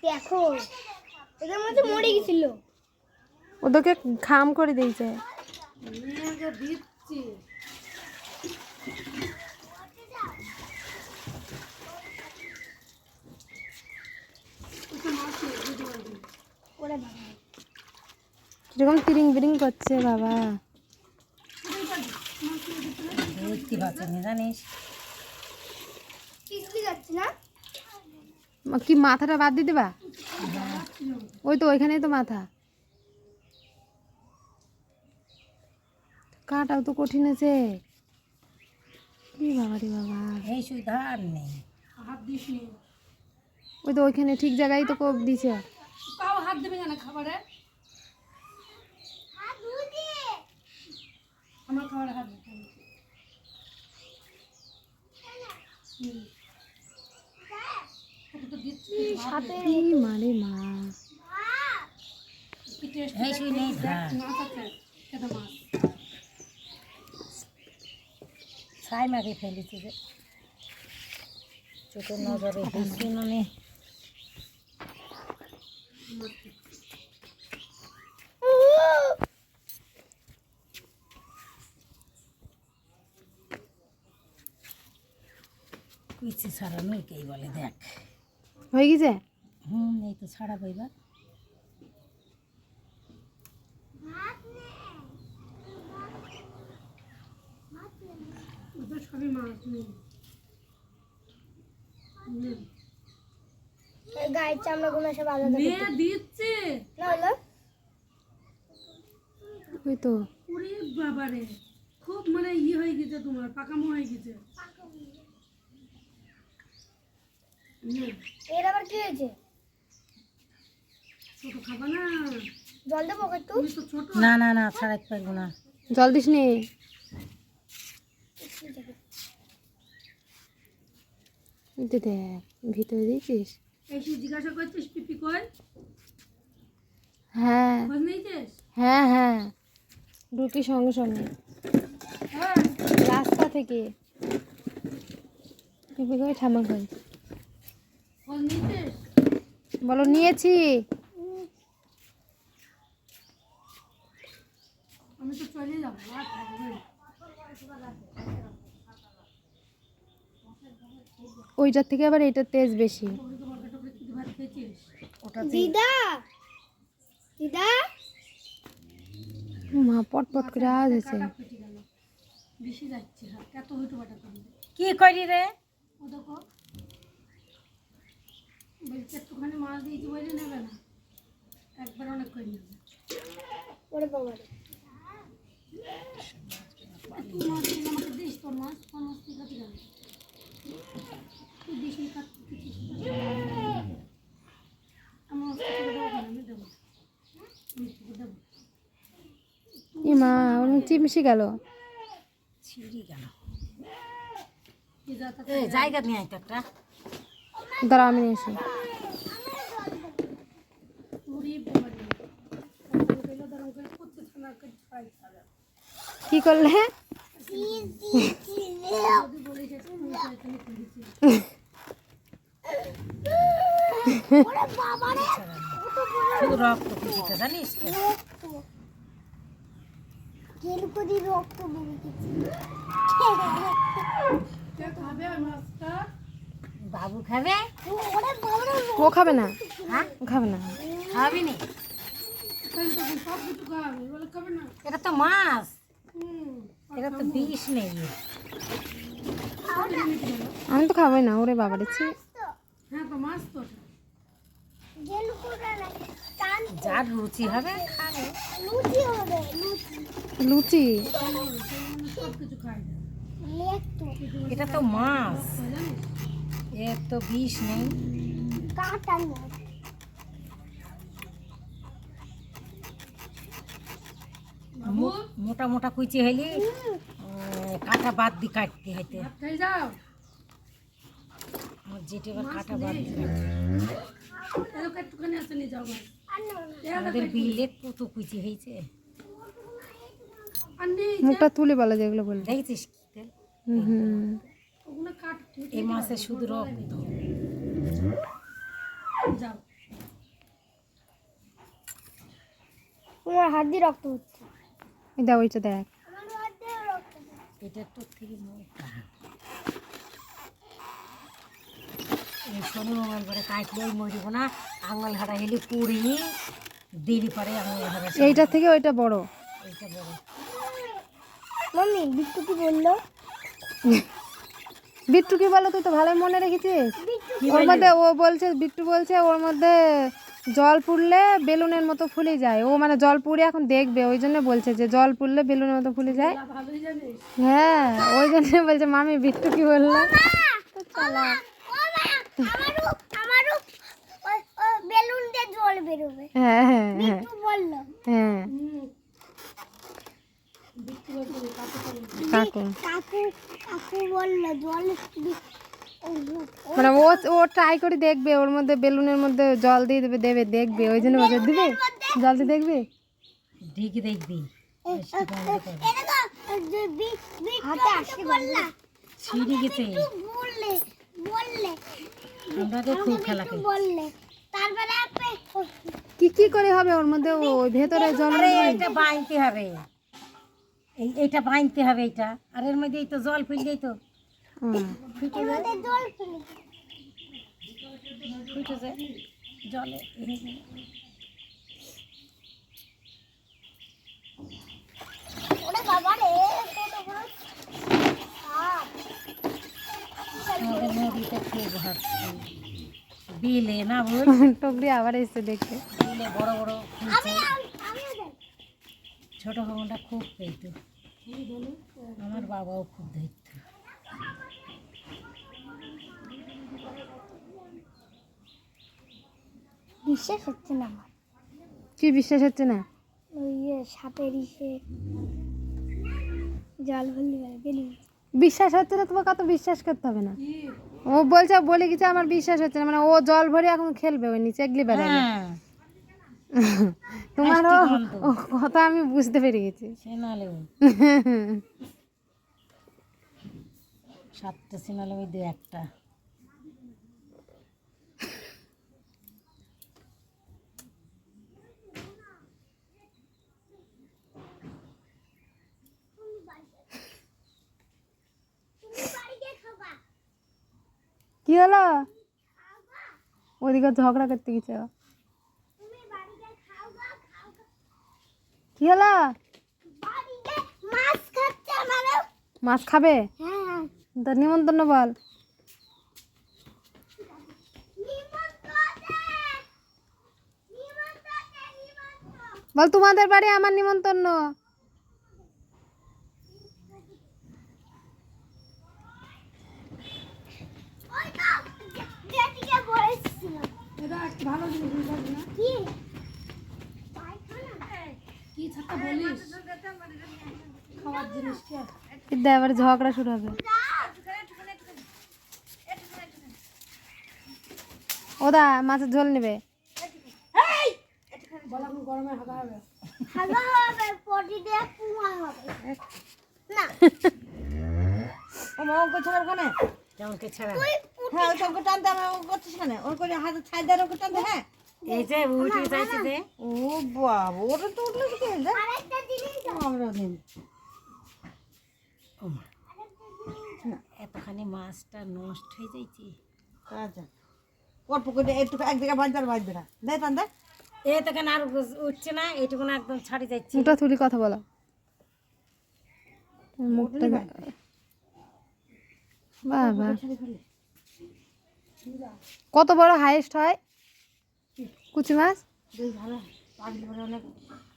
দেখো এদের মধ্যে মরে গেছিল, ওদেরকে খাম করে দিয়েছে। দিচ্ছি কিরকম তিরিং বিরিং করছে বাবা। দেখতে পাচ্ছেন জানিস পিছলি যাচ্ছে না, কি মাথাটা বাদ দিয়ে দেবা? ওই তো ওইখানেই তো মাথা। কাটাও তো কঠিন আছে। কি বাবা রে বাবা, এই সুধার নেই হাত দিস নি, ওই তো ওইখানে ঠিক জায়গায় তো কোপ দিছে। তাও হাত দেবে না খাবারে, আমার খাবারে হাত দিতে হবে। সাথে কি মারে মা, কি টেস্ট এই সুই নেই ধার মাছ আছে খেতে মাছ। ছাই মাকে ফেলেছে যে চোখের নজরে দেখছি মানে কুইচি ছাড়ানো কেই বলে দেখ। হয়ে গেছে? এই তো ছাড়া বইবা ওদের সবই মাছ নেই। গায়ের চামড়া গুলো সব আলাদা মেয়ে দিচ্ছে না হলো। ওই তো ওরে বাবারে, খুব মানে হয়ে গেছে, তোমার পাকামো হয়ে গেছে। এর আবার কি হয়েছে? ছোট খাবা না, জল দেবো একটু? তুমি তো ছোট। না না না ছাড়াইতে পারবো না। জল দিস নি। এই তো দেখ ভিতরে দিয়েছিস। এই সে জিজ্ঞাসা করছিস পিপি কই, হ্যাঁ খোঁজ নিয়েছিস? হ্যাঁ হ্যাঁ, ঢুকি সঙ্গে সঙ্গে হ্যাঁ রাস্তা থেকে। পিপি কই ঠামা কই? খোঁজ নিয়েছিস? বলো নিয়েছি। আমি তো চলে যাবো, আর থাকবে না। ওইটার থেকে আবার এইটার তেজ বেশি। ওই তো বরকা টুকরে কি ভাত খেয়েছিস? ওটা দিদা দিদা মা পট পট করে আওয়াজ হয়েছে। কাটা ফেটে গেল, বেশি যাচ্ছে হাত, এত হইটো বাটা করবি। কি করি রে? ও দেখো বলছে একটুখানি মাছ দিয়েছি বলে নেবে না, একবার অনেক করে নেবে। ওরে বাবা রে, তুই মাছ দিলে আমাকে দিস, তোর মাছ তোর মাছ তুই কাটি গেল, তুই দিস নি কাটতে কিছু। আমার মাছ তোকে দেবো কেন? আমি দেবো, আমি তোকে দেবো। এ মা ওর চিমসি গেল। ছিঁড়ি গেল। কি যা তা এই জায়গা নিয়ে আয় তো একটা। দাঁড়া আমি নিয়ে আসি। উড়ি বাবারে, গেলে ধরো করে করতে থানা করে খাই খাবে। কি করলে? যদি বলে গেছে আমি এখানে করেছি। শুধু রক্ত কুচিতে জানিস তো? কেলকুদি রক্ত বেরিয়ে গেছে। কে খাবে ওই মাছটা? বাবু খাবে? ওরে বাবা রে, ও খাবে না, হ্যাঁ ও খাবে না। খাবি নি? তাহলে তখন সব কিছু খাবে, বলে খাবে না। এটা তো মাছ, হুম, এটা তো বিষ নেই। আমি তো খাবোই না। ওরে বাবা রে ছি। হ্যাঁ তো মাছ তো ওটা। গেলকুদা না টান যার রুচি হবে খাবে। লুচি হবে, লুচি লুচি সব কিছু খায় না। লেগ তো এটা তো মাছ, তো জানিস এর তো বিষ নেই। কাটা না। বাবু মোটা মোটা কুচি হইলে কাঁটা বাদ দি কাটতে হইতে। ভাত খাই যাও, আমার যেটা এবার কাঁটা বাদ দি কাটতে। এরকম একটুখানি আছে নিয়ে যাও মাছ। আমাদের বিলে কত কুচি হয়েছে আর নেই মুখটা তুলে বলা যেগুলো বলবে। দেখেছিস? হুম হুম। ওগুলো কাট এই মাছে শুধু রক্ত। যাও তোমার হাত দিয়ে রক্ত হচ্ছে। এই দেখ ওইটা দেখ। আমার হাত দিয়ে রক্ত হচ্ছে। এটা তোর থেকে মোটা। এই শনি মঙ্গলবারে কাটলেই মরিব না, আঙুল হারা হেলে পুড়ি দিলি পরে আঙুল হারা। এইটার থেকে ওইটা বড়। এইটা বড়। মাম্মি বিট্টু কি বললো? বিট্টু কি বলো, তুই তো ভালোই মনে রেখেছিস। ওর মধ্যে ও বলছে, বিট্টু বলছে ওর মধ্যে জল পুড়লে বেলুনের মতো ফুলে যায়। ও মানে জল পুড়ে এখন দেখবে, ওই জন্য বলছে যে জল পুড়লে বেলুনের মতো ফুলে যায়। ভালোই জানিস। হ্যাঁ, ওই জন্য বলছে মামি বিট্টু কি বললো। তো চলা আমারও বেলুন দিয়ে জল বেরোবে। হ্যাঁ হ্যাঁ হ্যাঁ বিট্টু বললো। হ্যাঁ কাকু কাকু কাকু বললো জল মানে ও ও ট্রাই করে দেখবে, ওর মধ্যে বেলুনের মধ্যে জল দিয়ে দেবে, দেবে দেখবে, ওই জন্য বলছে দিবে জল দিয়ে দেখবে। ঢেকে দেখবি হাতে আসে বললা ছিঁড়ে গেছে। বললে বললে আমরা তো খুব খেলা করি। বললে তারপরে কি কি করে হবে ওর মধ্যে, ওই ভেতরে জল আরে এটা বাইনতে হবে, এইটা বাইনতে হবে এইটা। আর এর মধ্যে এই তো জল ফেললেই তো ফুটে যায়, জল ফেলে ফুটে যায় জলে। ওরে বাবা রে কত বড় সাপ। আমাদের নদীতে খুব হাঁটছে বিলে না বল, টুকরি আবার এসে দেখে। বিলে বড় বড় ফুলছে। আমিও দেখ ছোট ভাঙনটা খুব পেত, আমার বাবাও খুব ধরত। বিশ্বাস হচ্ছে না আমার কি বিশ্বাস হচ্ছে না? ওই সাপের ইসে জাল ভরলে গেলি বিশ্বাস হচ্ছে না, তোমাকে কত বিশ্বাস করতে হবে না। ও বলছে, বলে গেছে আমার বিশ্বাস হচ্ছে না, মানে ও জল ভরে এখন খেলবে ওই নিচে এগলি বেড়াবে। হ্যাঁ তোমার ও কথা আমি বুঝতে পেরে গেছি। সিনালে সাতটা সিনালে ওই দু একটা। কি হলো? ওদিকে ঝগড়া করতে গেছে। কি হলো? মাছ খাচ্ছে আমারও। মাছ খাবে? হ্যাঁ তা নিমন্ত্রণ বল। বল তোমাদের বাড়ি আমার নিমন্ত্রণ। ওই তো যেদিকে বলেছিলাম এটা একটা ভালো জিনিস বুঝলি না? কি কি ছাতা বলিস খাওয়ার জিনিস কি আর? এবার ঝগড়া শুরু হবে। ওদা মাছের ঝোল নেবে। বল এখন গরমে হাগা হবে। হাগা হবে পটি দিয়ে পুয়া হবে না ও মা ওকে ছাড়া ওখানে কেমন কে ছাড়া তুই হ্যাঁ ওই ওকে টানতে আমি ও করছিস কেন ওর করে হাতে ছাই দেয় ওকে টানতে হ্যাঁ এই যে উঠে যাইছে যে ও বাবা ওটা তো উঠলো কি যা আরেকটা জিনিস আমরা নেই এতখানি মাছটা নষ্ট হয়ে যাইছে। আচ্ছা অল্প করে একটু এক জায়গায় বাঁধবে না দেয় টান দেয় এ তো কেন আর উঠছে না, এইটুকু না একদম ছাড়ি যাচ্ছে। মুখটা তুলি কথা বলো। মুখটা বাবা কত বড় হাইয়েস্ট হয় কুচি মাছ? বেশ ভালো পাগলি বলে অনেক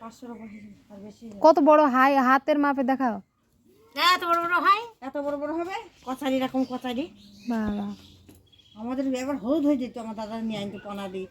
500 টাকা আর বেশি কত বড় হাই, হাতের মাপে দেখাও। এত বড় বড় হয়। এত বড় বড় হবে কচারি এরকম কচারি বাবা আমাদের এবার হলুদ হয়ে যেত আমার দাদা নিয়ে আনতো পনা দিই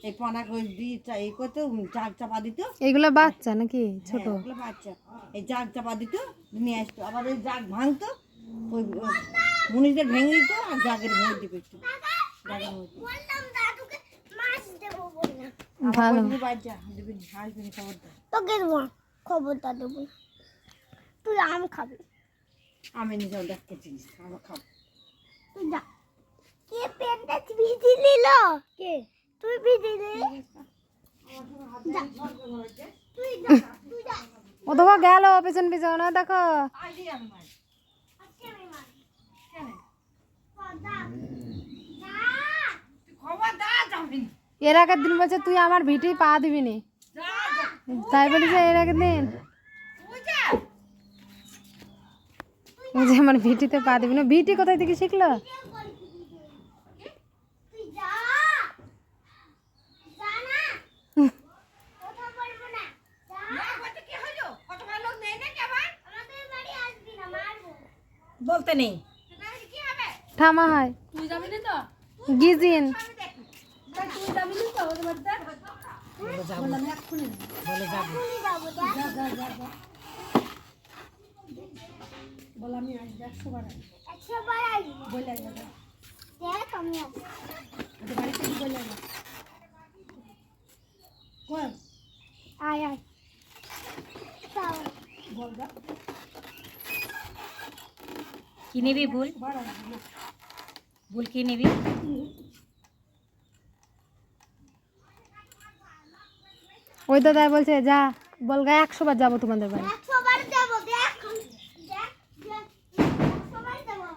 এই পনা করে দিই এই করতো জাগ চাপা দিত এইগুলো বাচ্চা নাকি ছোট? হ্যাঁ, ওগুলো বাচ্চা এই জাগ চাপা দিত নিয়ে আসতো আবার ওই জাগ ভাঙতো ওই মুনিদের ভেঙে দিত আর জাগের ভেঙে দিত একটু জাগের মধ্যে বললাম দাদুকে মাছ দেবো বললাম ভালো। বাচ্চা দিবি আসবি খবর দে তোকে দেবো না, খবরটা দেবো না। তুই আম খাবি আমি নিজেও দেখতে চিনিস আমরা খাবো তুই যা। কে পেনটা ভিজি নিল? কে? তুই ভিজি নে। যা। তুই যা, তুই যা। ও দেখো গেল পেছন পেছন, ও দেখো। আজকে আমি মারি। যা। যা। এর আগের দিন বলছে তুই আমার ভিটি পা দিবি নি, তাই বলেছে এর আগের দিন ও যে আমার ভিটিতে পা দিবি না। ভিটি কোথায় থেকে শিখলো? তুই যা। যা না। কথা বলবো না। যা। আমাদের বাড়ি আসবি না, মারবো। বলতে নেই। ঠামা হয় তুই যাবি না তো? গিজিন। তুই যাবি না তো ওদের বাড়িতে? বলে যাবো, আমি এক্ষুনি যাবো। বলে যাবো। এখনই যাবো, দেখ। যা। বল আমি আসবো 100 বার আসবো। 100 বার আসবো। বলে আসবো। দেখ আমি আসবো। ওদের বাড়িতে কি বলে আসবো? কই? আয় আয়। যাও। বল যা। কি নিবি ভুল? বার আসবো না। ভুল কি নিবি? ওই দাদা বলছে যা, বলগা 100 বার যাবো তোমাদের বাড়ি। 100 বার যাবো, দেখ। দেখ, দেখ। 100 বার যাবো।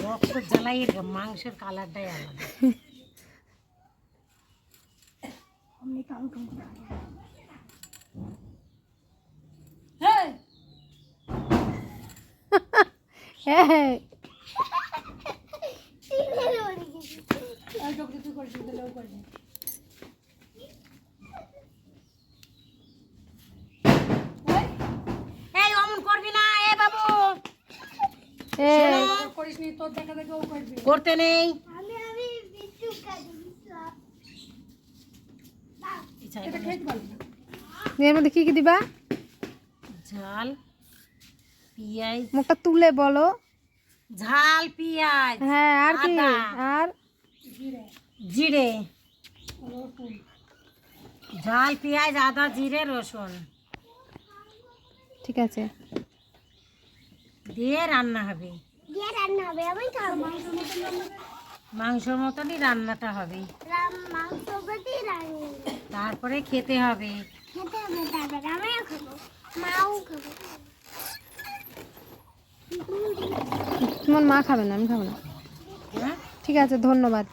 রক্ত জ্বালাই মাংসের কালারটাই আলাদা। অমনি কাম করে। হেই, হ্যাঁ এই জগতে তুই করিস না, ও করিস না। এই অমন করবি না এ বাবু, করিস নি, তোর দেখা দেখে ও করবি। করতে নেই। আমি বিট্টু কাটি দিলাম। এটা খেতে পারবি না। এর মধ্যে কি কি দিবা? ঝাল পেঁয়াজ, মুখটা তুলে বলো। ঝাল পেঁয়াজ, হ্যাঁ আর কি? আদা, আর জিরে। রসুন। ঝাল পেঁয়াজ, আদা, জিরে, রসুন ঠিক আছে। দিয়ে রান্না হবে। দিয়ে রান্না হবে, আমি খাবো। মাংসর মতনই রান্নাটা হবে। মাংস বাটি রান্না তারপরে খেতে হবে। খেতে হবে, তারপর আমিও খাবো, মাও খাবো। তোমার মা খাবে না, আমি খাবো না। হ্যাঁ ঠিক আছে, ধন্যবাদ।